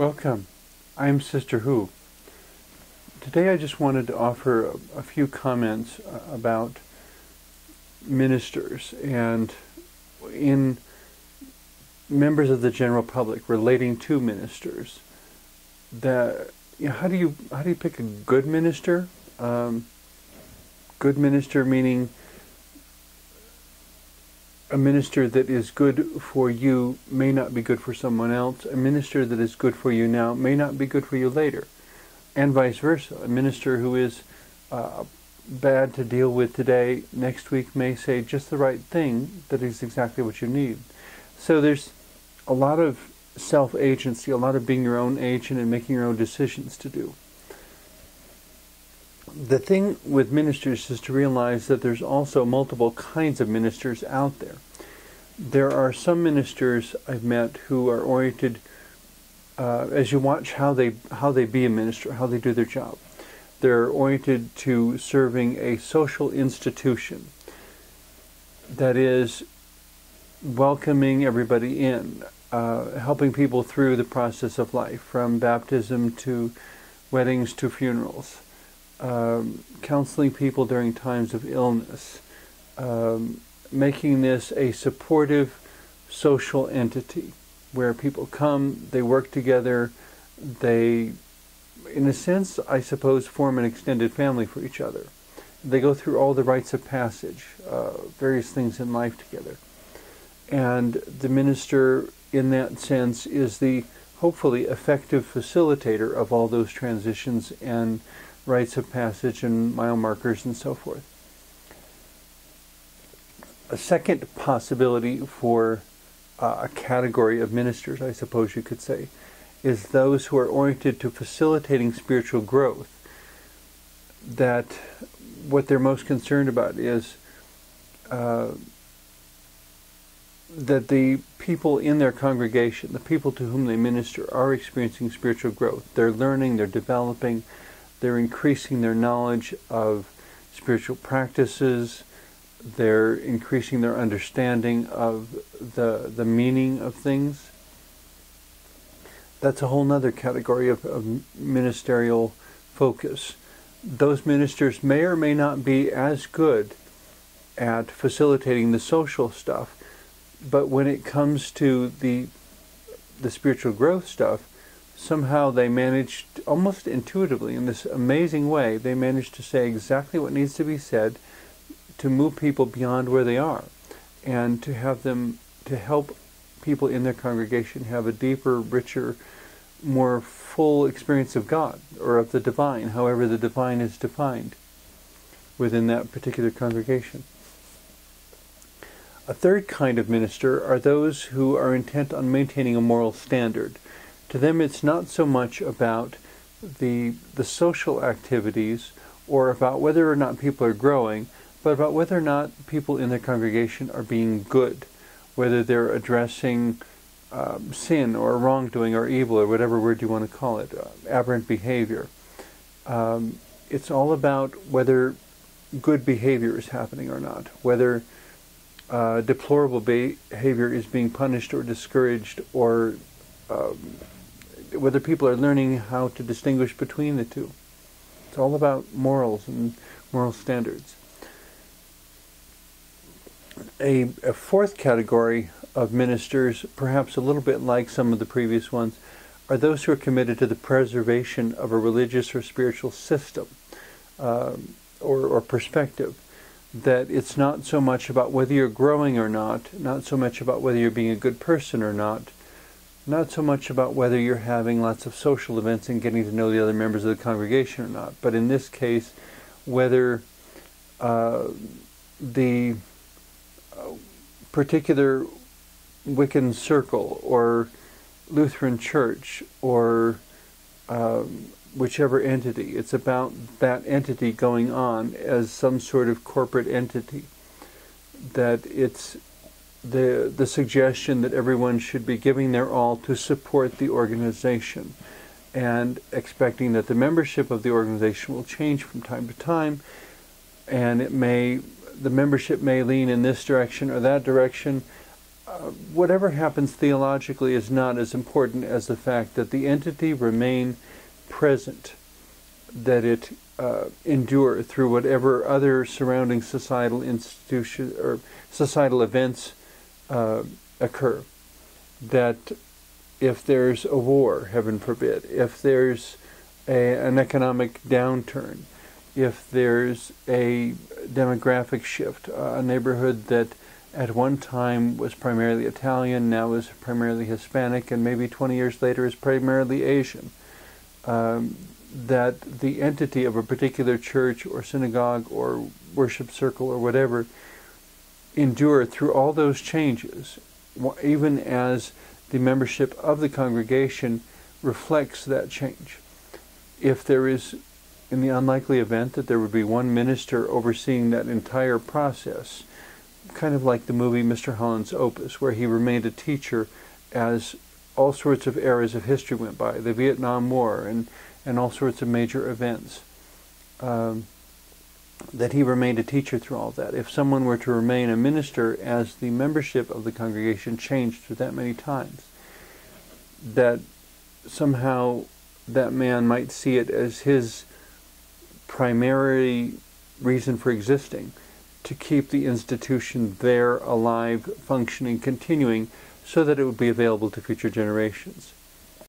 Welcome. I'm Sister Who. Today I just wanted to offer a few comments about ministers and in members of the general public relating to ministers. How do you pick a good minister? Good minister meaning a minister that is good for you may not be good for someone else. A minister that is good for you now may not be good for you later. And vice versa. A minister who is bad to deal with today, next week may say just the right thing that is exactly what you need. So there's a lot of self-agency, a lot of being your own agent and making your own decisions to do. The thing with ministers is to realize that there's also multiple kinds of ministers out there. There are some ministers I've met who are oriented, as you watch how they be a minister, how they do their job. They're oriented to serving a social institution that is welcoming everybody in, helping people through the process of life, from baptism to weddings to funerals. Counseling people during times of illness, making this a supportive social entity where people come, they work together, they, in a sense, I suppose, form an extended family for each other. They go through all the rites of passage, various things in life together. And the minister, in that sense, is the hopefully effective facilitator of all those transitions and rites of passage and mile markers and so forth. A second possibility for a category of ministers, I suppose you could say, is those who are oriented to facilitating spiritual growth. That what they're most concerned about is that the people in their congregation, the people to whom they minister, are experiencing spiritual growth. They're learning, they're developing, they're increasing their knowledge of spiritual practices. They're increasing their understanding of the meaning of things. That's a whole other category of ministerial focus. Those ministers may or may not be as good at facilitating the social stuff, but when it comes to the spiritual growth stuff, somehow they managed, almost intuitively, in this amazing way, they managed to say exactly what needs to be said to move people beyond where they are, and to have them, to help people in their congregation have a deeper, richer, more full experience of God, or of the divine, however the divine is defined within that particular congregation. A third kind of minister are those who are intent on maintaining a moral standard. To them, it's not so much about the social activities or about whether or not people are growing, but about whether or not people in their congregation are being good, whether they're addressing sin or wrongdoing or evil or whatever word you want to call it, aberrant behavior. It's all about whether good behavior is happening or not, whether deplorable behavior is being punished or discouraged, or whether people are learning how to distinguish between the two. It's all about morals and moral standards. A fourth category of ministers, perhaps a little bit like some of the previous ones, are those who are committed to the preservation of a religious or spiritual system or perspective. That it's not so much about whether you're growing or not so much about whether you're being a good person or not so much about whether you're having lots of social events and getting to know the other members of the congregation or not, but in this case, whether the particular Wiccan circle or Lutheran church or whichever entity, it's about that entity going on as some sort of corporate entity. That it's the suggestion that everyone should be giving their all to support the organization, and expecting that the membership of the organization will change from time to time, and the membership may lean in this direction or that direction, whatever happens theologically is not as important as the fact that the entity remain present, that it endure through whatever other surrounding societal institution or societal events occur. That if there's a war, heaven forbid, if there's an economic downturn, if there's a demographic shift, a neighborhood that at one time was primarily Italian, now is primarily Hispanic, and maybe 20 years later is primarily Asian, that the entity of a particular church or synagogue or worship circle or whatever endure through all those changes, even as the membership of the congregation reflects that change. If there is, in the unlikely event that there would be one minister overseeing that entire process, kind of like the movie Mr. Holland's Opus, where he remained a teacher as all sorts of eras of history went by, the Vietnam War and all sorts of major events, that he remained a teacher through all that. If someone were to remain a minister as the membership of the congregation changed through that many times, that somehow that man might see it as his primary reason for existing, to keep the institution there, alive, functioning, continuing, so that it would be available to future generations.